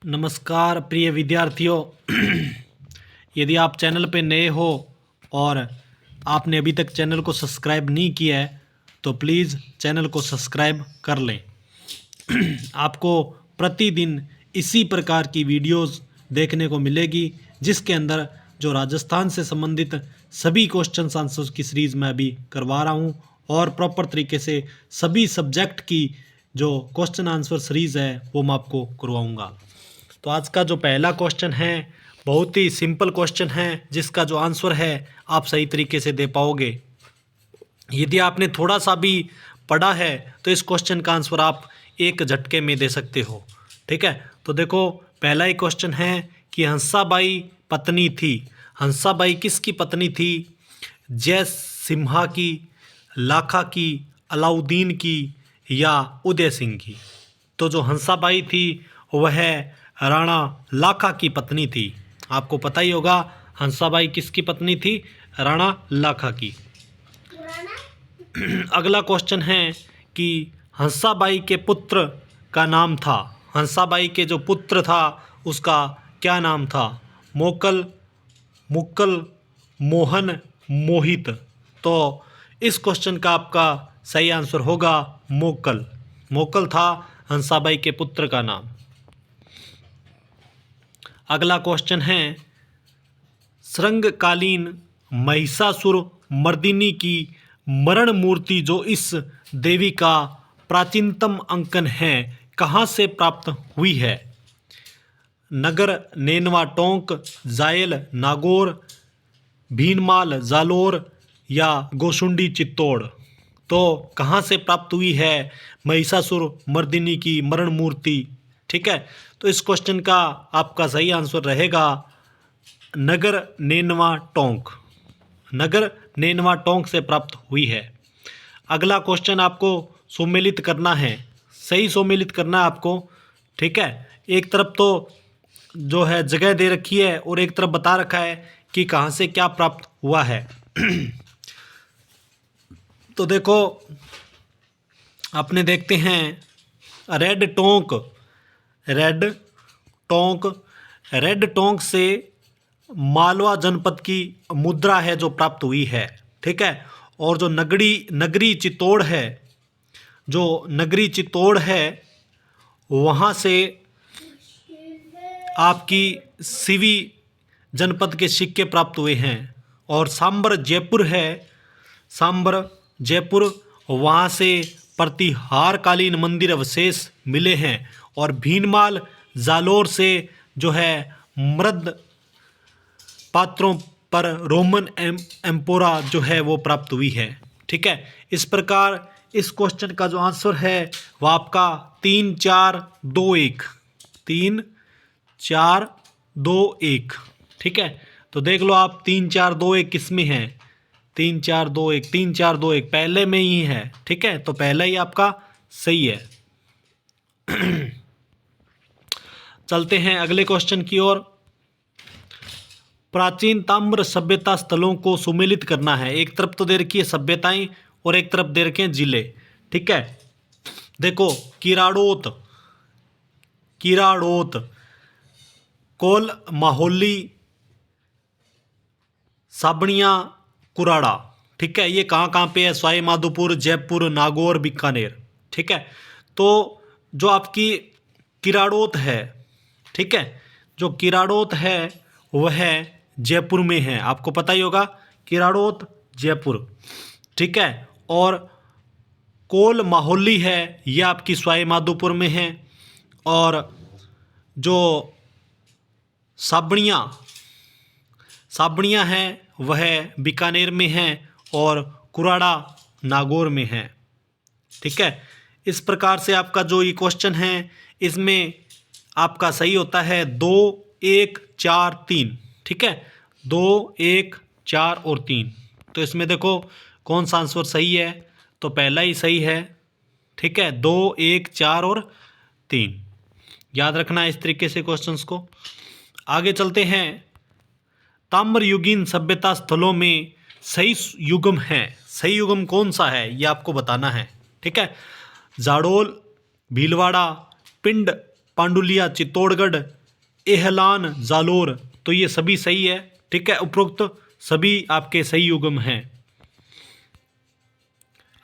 नमस्कार प्रिय विद्यार्थियों। यदि आप चैनल पे नए हो और आपने अभी तक चैनल को सब्सक्राइब नहीं किया है तो प्लीज़ चैनल को सब्सक्राइब कर लें। आपको प्रतिदिन इसी प्रकार की वीडियोस देखने को मिलेगी जिसके अंदर जो राजस्थान से संबंधित सभी क्वेश्चन आंसर्स की सीरीज़ मैं अभी करवा रहा हूं और प्रॉपर तरीके से सभी सब्जेक्ट की जो क्वेश्चन आंसर सीरीज़ है वो मैं आपको करवाऊंगा। तो आज का जो पहला क्वेश्चन है बहुत ही सिंपल क्वेश्चन है जिसका जो आंसर है आप सही तरीके से दे पाओगे। यदि आपने थोड़ा सा भी पढ़ा है तो इस क्वेश्चन का आंसर आप एक झटके में दे सकते हो। ठीक है, तो देखो पहला ही क्वेश्चन है कि हंसाबाई पत्नी थी। हंसाबाई किसकी पत्नी थी? जय सिम्हा की, लाखा की, अलाउद्दीन की या उदय सिंह की? तो जो हंसाबाई थी वह राणा लाखा की पत्नी थी। आपको पता ही होगा हंसाबाई किसकी पत्नी थी? राणा लाखा की। अगला क्वेश्चन है कि हंसाबाई के पुत्र का नाम था। हंसाबाई के जो पुत्र था उसका क्या नाम था? मोकल, मुक्कल, मोहन, मोहित। तो इस क्वेश्चन का आपका सही आंसर होगा मोकल। मोकल था हंसाबाई के पुत्र का नाम। अगला क्वेश्चन है श्रृंगकालीन महिषासुर मर्दिनी की मरण मूर्ति जो इस देवी का प्राचीनतम अंकन है कहाँ से प्राप्त हुई है? नगर, नेनवा, टोंक, जायल, नागौर, भीनमाल, जालोर या गोसुंडी, चित्तौड़। तो कहाँ से प्राप्त हुई है महिषासुर मर्दिनी की मरण मूर्ति? ठीक है, तो इस क्वेश्चन का आपका सही आंसर रहेगा नगर, नेनवा, टोंक। नगर, नेनवा, टोंक से प्राप्त हुई है। अगला क्वेश्चन आपको सम्मिलित करना है, सही सम्मिलित करना है आपको। ठीक है, एक तरफ तो जो है जगह दे रखी है और एक तरफ बता रखा है कि कहाँ से क्या प्राप्त हुआ है। तो देखो अपने देखते हैं red Tonk. Red Tonk, red Tonk से मालवा जनपद की मुद्रा है जो प्राप्त हुई है। ठीक है, और जो नगरी चित्तौड़ है, जो नगरी चित्तौड़ है वहाँ से आपकी सिवी जनपद के सिक्के प्राप्त हुए हैं। और सांबर जयपुर है, सांबर जयपुर वहाँ से प्रतिहारकालीन मंदिर अवशेष मिले हैं। और भीनमाल जालोर से जो है मृद पात्रों पर रोमन एम्पोरा जो है वो प्राप्त हुई है। ठीक है, इस प्रकार इस क्वेश्चन का जो आंसर है वो आपका 3 4 2 1, 3 4 2 1। ठीक है, तो देख लो आप 3 4 2 1 किस में है? 3 4 2 1, 3 4 2 1 पहले में ही है। ठीक है, तो पहला ही आपका सही है। चलते हैं अगले क्वेश्चन की ओर। प्राचीन ताम्र सभ्यता स्थलों को सुमेलित करना है। एक तरफ तो दे रखी है सभ्यताएं और एक तरफ दे रखे हैं जिले। ठीक है, देखो किराड़ोत, किराड़ोत, कोल माहौली, साबणिया, कुराड़ा। ठीक है, ये कहाँ कहाँ पे है? सवाई माधोपुर, जयपुर, नागौर, बीकानेर। ठीक है, तो जो आपकी किराड़ोत है, ठीक है, जो किराड़ोत है वह जयपुर में है। आपको पता ही होगा किराड़ोत जयपुर। ठीक है, और कोल माहौली है ये आपकी सवाई माधोपुर में है। और जो साबणिया, साबणिया है वह बीकानेर में है और कुराड़ा नागौर में है। ठीक है, इस प्रकार से आपका जो ये क्वेश्चन है इसमें आपका सही होता है 2 1 4 3। ठीक है, 2 1 4 और 3। तो इसमें देखो कौन सा आंसर सही है? तो पहला ही सही है। ठीक है, 2 1 4 और 3 याद रखना इस तरीके से क्वेश्चंस को। आगे चलते हैं। ताम्रयुगीन सभ्यता स्थलों में सही युगम है। सही युगम कौन सा है ये आपको बताना है। ठीक है, जाडोल, भीलवाड़ा, पिंड, पांडुलिया, चित्तौड़गढ़, एहलान, जालोर। तो ये सभी सही है, ठीक है, उपरोक्त सभी आपके सही युग्म हैं।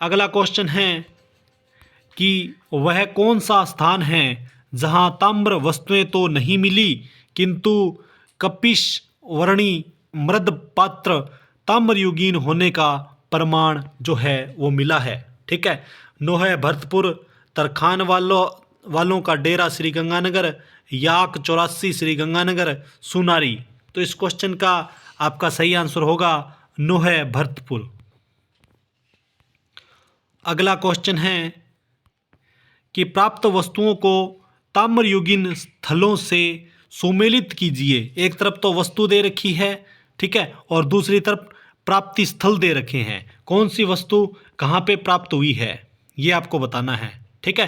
अगला क्वेश्चन है कि वह कौन सा स्थान है जहां ताम्र वस्तुएं तो नहीं मिली किंतु कपिश वर्णी मृद पात्र ताम्रयुगीन होने का प्रमाण जो है वो मिला है, ठीक है। नोहे भरतपुर, तरखान वालों का डेरा श्री गंगानगर, याक 84 श्री गंगानगर, सुनारी। तो इस क्वेश्चन का आपका सही आंसर होगा नोहे भरतपुर। अगला क्वेश्चन है कि प्राप्त वस्तुओं को ताम्रयुगीन स्थलों से सुमेलित कीजिए। एक तरफ तो वस्तु दे रखी है, ठीक है, और दूसरी तरफ प्राप्ति स्थल दे रखे हैं। कौन सी वस्तु कहाँ पे प्राप्त हुई है ये आपको बताना है, ठीक है।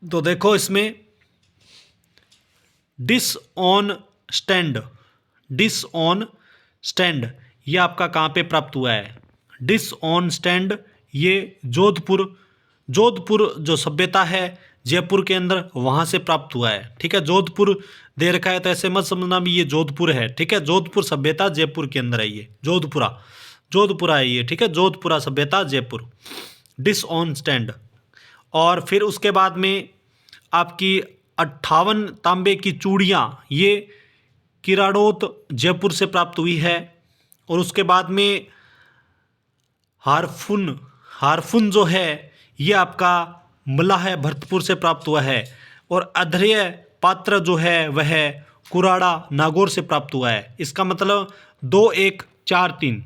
तो देखो इसमें डिस ऑन स्टैंड ये आपका कहाँ पे प्राप्त हुआ है। डिस ऑन स्टैंड ये जोधपुर जो सभ्यता है जयपुर के अंदर, वहाँ से प्राप्त हुआ है, ठीक है। जोधपुर दे रखा है तो ऐसे मत समझना भी ये जोधपुर है, ठीक है। जोधपुर सभ्यता जयपुर के अंदर है, ये जोधपुरा है ये, ठीक है। जोधपुरा सभ्यता जयपुर, डिस ऑन स्टैंड। और फिर उसके बाद में आपकी 58 तांबे की चूड़ियाँ ये किराड़ोत जयपुर से प्राप्त हुई है। और उसके बाद में हारफुन जो है ये आपका मलाह भरतपुर से प्राप्त हुआ है। और अध्रेय पात्र जो है वह कुराड़ा नागौर से प्राप्त हुआ है। इसका मतलब 2 1 4 3,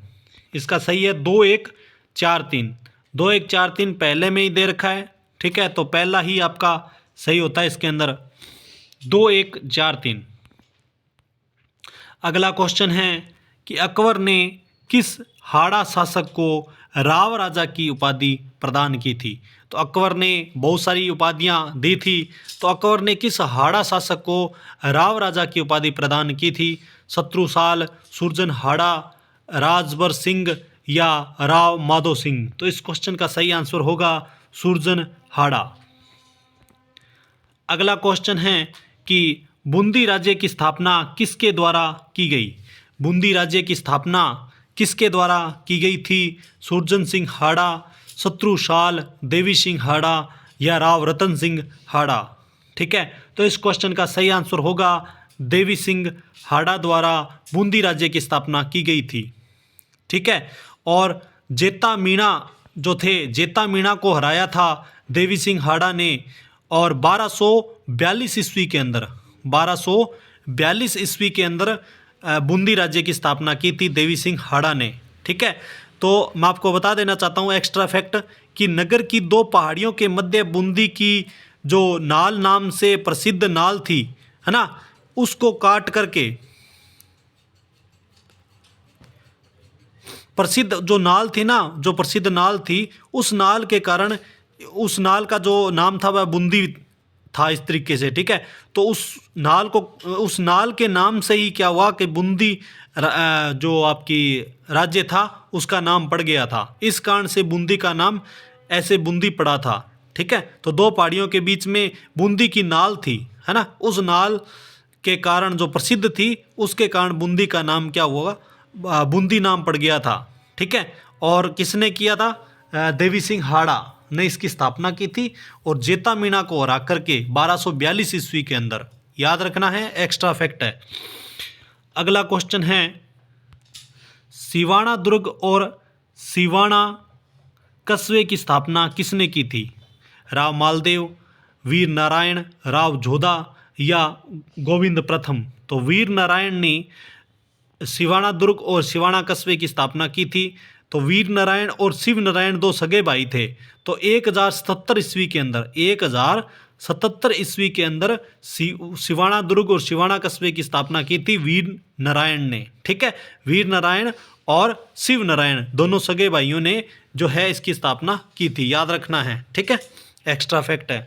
इसका सही है 2 1 4 3। 2 1 4 3 पहले में ही दे रखा है, ठीक है, तो पहला ही आपका सही होता है इसके अंदर, 2 1 4 3। अगला क्वेश्चन है कि अकबर ने किस हाड़ा शासक को राव राजा की उपाधि प्रदान की थी। तो अकबर ने बहुत सारी उपाधियां दी थी, तो अकबर ने किस हाड़ा शासक को राव राजा की उपाधि प्रदान की थी। शत्रुसाल, सुरजन हाड़ा, राजबर सिंह या राव माधो सिंह। तो इस क्वेश्चन का सही आंसर होगा सुरजन हाड़ा। अगला क्वेश्चन है कि बूंदी राज्य की स्थापना किसके द्वारा की गई। बूंदी राज्य की स्थापना किसके द्वारा की गई थी। सुरजन सिंह हाड़ा, शत्रुसाल, देवी सिंह हाड़ा या राव रतन सिंह हाड़ा, ठीक है। तो इस क्वेश्चन का सही आंसर होगा देवी सिंह हाड़ा द्वारा बूंदी राज्य की स्थापना की गई थी, ठीक है। और जेता मीणा जो थे, जेता मीणा को हराया था देवी सिंह हाड़ा ने। और 1242 ईस्वी के अंदर 1242 ईस्वी के अंदर बूंदी राज्य की स्थापना की थी देवी सिंह हाड़ा ने, ठीक है। तो मैं आपको बता देना चाहता हूँ एक्स्ट्रा फैक्ट कि नगर की 2 पहाड़ियों के मध्य बूंदी की जो नाल नाम से प्रसिद्ध नाल थी, है ना, उसको काट करके प्रसिद्ध जो नाल थी ना, जो प्रसिद्ध नाल थी, उस नाल के कारण उस नाल का जो नाम था वह बूंदी था, इस तरीके से, ठीक है। तो उस नाल के नाम से ही क्या हुआ कि बूंदी जो आपकी राज्य था उसका नाम पड़ गया था। इस कारण से बूंदी का नाम ऐसे बूंदी पड़ा था, ठीक है। तो 2 पहाड़ियों के बीच में बूंदी की नाल थी, है ना, उस नाल के कारण जो प्रसिद्ध थी उसके कारण बूंदी का नाम क्या हुआ, बूंदी नाम पड़ गया था, ठीक है। और किसने किया था, देवी सिंह हाड़ा ने इसकी स्थापना की थी और जेता मीणा को हरा करके 1242 ईस्वी के अंदर, याद रखना है, एक्स्ट्रा फैक्ट है। अगला क्वेश्चन है सिवाना दुर्ग और सिवाना कस्बे की स्थापना किसने की थी। राव मालदेव, वीर नारायण, राव जोधा या गोविंद प्रथम। तो वीर नारायण ने सिवाना दुर्ग और सिवाना कस्बे की स्थापना की थी। तो वीर नारायण और शिव नारायण 2 सगे भाई थे। तो 1077 ईस्वी के अंदर 1077 ईस्वी के अंदर सिवाना दुर्ग और सिवाना कस्बे की स्थापना की थी वीर नारायण ने, ठीक है। वीर नारायण और शिव नारायण दोनों सगे भाइयों ने जो है इसकी स्थापना की थी, याद रखना है, ठीक है, एक्स्ट्रा फैक्ट है।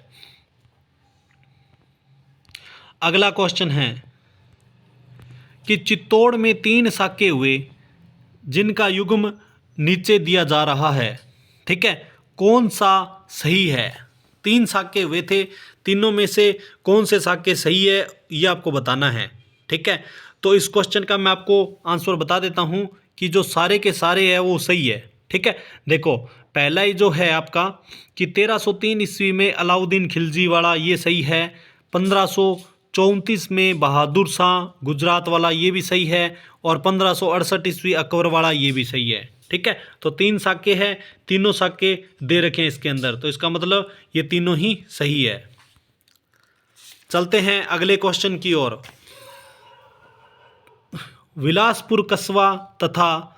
अगला क्वेश्चन है कि चित्तौड़ में 3 साके हुए जिनका युग्म नीचे दिया जा रहा है, ठीक है, कौन सा सही है? 3 साक्य हुए थे, तीनों में से कौन से साक्य सही है ये आपको बताना है। ठीक है, तो इस क्वेश्चन का मैं आपको आंसर बता देता हूँ कि जो सारे के सारे है वो सही है। ठीक है, देखो पहला ही जो है आपका कि 1303 ईस्वी में अलाउद्दीन खिलजी वाला ये सही है, 1534 में बहादुर शाह गुजरात वाला ये भी सही है, और 1568 ईस्वी अकबर वाला ये भी सही है। ठीक है, तो 3 साक्य है, तीनों साक्य दे रखे हैं इसके अंदर, तो इसका मतलब ये तीनों ही सही है। चलते हैं अगले क्वेश्चन की ओर। विलासपुर कस्बा तथा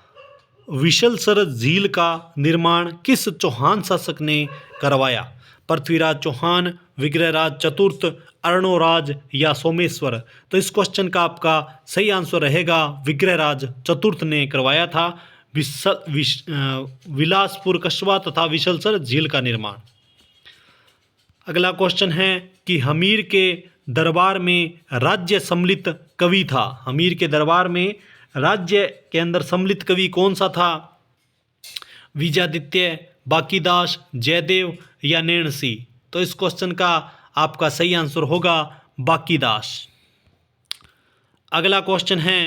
विशलसर झील का निर्माण किस चौहान शासक ने करवाया? पृथ्वीराज चौहान, विग्रहराज चतुर्थ, अर्णोराज या सोमेश्वर? तो इस क्वेश्चन का आपका सही आंसर रहेगा विग्रहराज चतुर्थ ने करवाया था विलासपुर कस्बा तथा विशलसर झील का निर्माण। अगला क्वेश्चन है कि हमीर के दरबार में राज्य सम्मिलित कवि था। हमीर के दरबार में राज्य के अंदर सम्मिलित कवि कौन सा था? विजयादित्य, बाकीदास, जयदेव या नैणसी? तो इस क्वेश्चन का आपका सही आंसर होगा बाकीदास। अगला क्वेश्चन है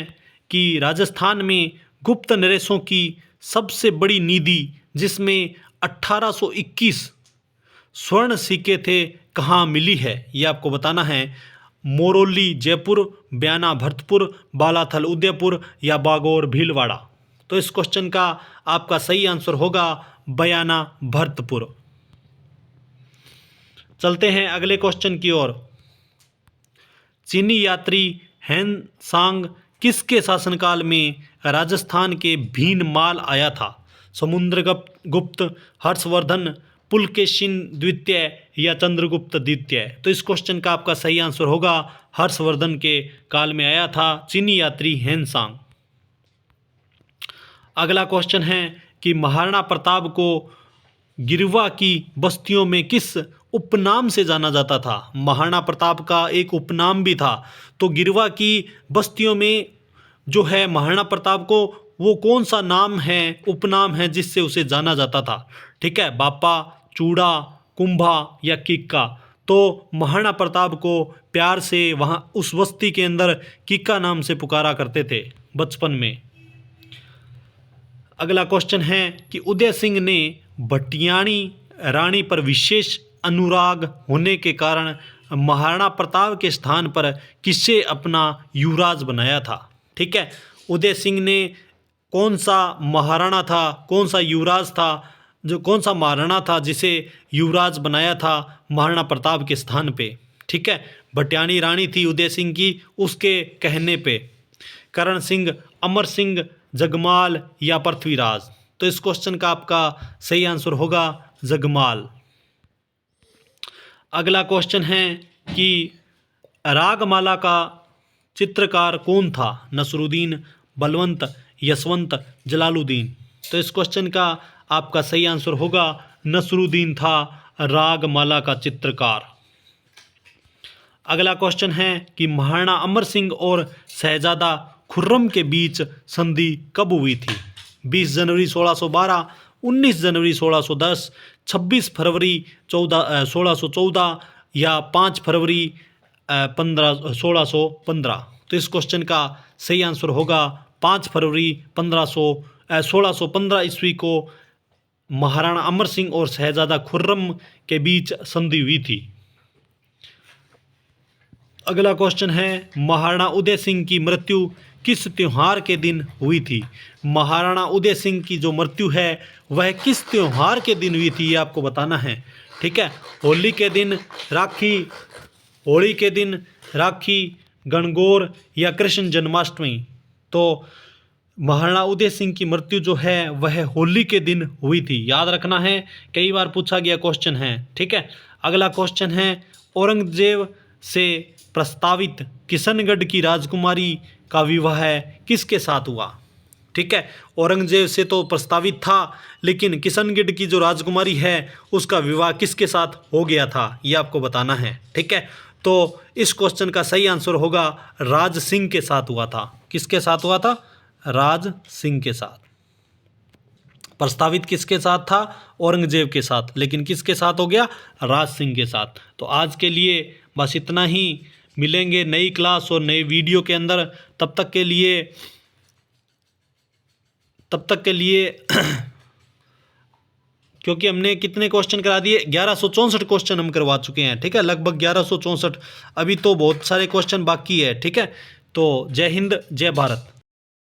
कि राजस्थान में गुप्त नरेशों की सबसे बड़ी निधि जिसमें 1821 स्वर्ण सिक्के थे कहाँ मिली है? ये आपको बताना है। मोरौली जयपुर, बयाना भरतपुर, बालाथल उदयपुर या बागौर भीलवाड़ा? तो इस क्वेश्चन का आपका सही आंसर होगा बयाना भरतपुर। चलते हैं अगले क्वेश्चन की ओर। चीनी यात्री हेन सांग किसके शासनकाल में राजस्थान के भीनमाल आया था? समुद्रगुप्त, हर्षवर्धन, पुलकेशिन द्वितीय या चंद्रगुप्त द्वितीय? तो इस क्वेश्चन का आपका सही आंसर होगा हर्षवर्धन के काल में आया था चीनी यात्री हेनसांग। अगला क्वेश्चन है कि महाराणा प्रताप को गिरवा की बस्तियों में किस उपनाम से जाना जाता था? महाराणा प्रताप का एक उपनाम भी था, तो गिरवा की बस्तियों में जो है महाराणा प्रताप को वो कौन सा नाम है, उपनाम है जिससे उसे जाना जाता था? ठीक है, बापा, चूड़ा, कुंभा या किक्का? तो महाराणा प्रताप को प्यार से वहाँ उस बस्ती के अंदर किक्का नाम से पुकारा करते थे बचपन में। अगला क्वेश्चन है कि उदय सिंह ने भटियाणी रानी पर विशेष अनुराग होने के कारण महाराणा प्रताप के स्थान पर किसे अपना युवराज बनाया था? ठीक है, उदय सिंह ने कौन सा महाराणा था, कौन सा युवराज था, जो कौन सा महाराणा था जिसे युवराज बनाया था महाराणा प्रताप के स्थान पे? ठीक है, भटियाणी रानी थी उदय सिंह की, उसके कहने पे। करण सिंह, अमर सिंह, जगमाल या पृथ्वीराज? तो इस क्वेश्चन का आपका सही आंसर होगा जगमाल। अगला क्वेश्चन है कि रागमाला का चित्रकार कौन था? नसरुद्दीन, बलवंत, यशवंत, जलालुद्दीन? तो इस क्वेश्चन का आपका सही आंसर होगा नसरुद्दीन था रागमाला का चित्रकार। अगला क्वेश्चन है कि महाराणा अमर सिंह और शहजादा खुर्रम के बीच संधि कब हुई थी? 20 जनवरी 1612, 19 जनवरी 1610, 26 फरवरी 1614 या 5 फरवरी 1615? तो इस क्वेश्चन का सही आंसर होगा 5 फरवरी 1615 ईस्वी को महाराणा अमर सिंह और शहजादा खुर्रम के बीच संधि हुई थी। अगला क्वेश्चन है महाराणा उदय सिंह की मृत्यु किस त्योहार के दिन हुई थी? महाराणा उदय सिंह की जो मृत्यु है वह किस त्योहार के दिन हुई थी ये आपको बताना है। ठीक है, होली के दिन, राखी, होली के दिन राखी, गणगौर या कृष्ण जन्माष्टमी? तो महाराणा उदय सिंह की मृत्यु जो है वह होली के दिन हुई थी, याद रखना है, कई बार पूछा गया क्वेश्चन है। ठीक है, अगला क्वेश्चन है औरंगजेब से प्रस्तावित किशनगढ़ की राजकुमारी का विवाह किसके साथ हुआ? ठीक है, औरंगजेब से तो प्रस्तावित था, लेकिन किशनगढ़ की जो राजकुमारी है उसका विवाह किसके साथ हो गया था ये आपको बताना है। ठीक है, तो इस क्वेश्चन का सही आंसर होगा राज सिंह के साथ हुआ था। किसके साथ हुआ था? राज सिंह के साथ। प्रस्तावित किसके साथ था? औरंगजेब के साथ। लेकिन किसके साथ हो गया? राज सिंह के साथ। तो आज के लिए बस इतना ही। मिलेंगे नई क्लास और नए वीडियो के अंदर। तब तक के लिए क्योंकि हमने कितने क्वेश्चन करा दिए? 1164 क्वेश्चन हम करवा चुके हैं। ठीक है, लगभग 1164। अभी तो बहुत सारे क्वेश्चन बाकी है। ठीक है, तो जय हिंद, जय भारत।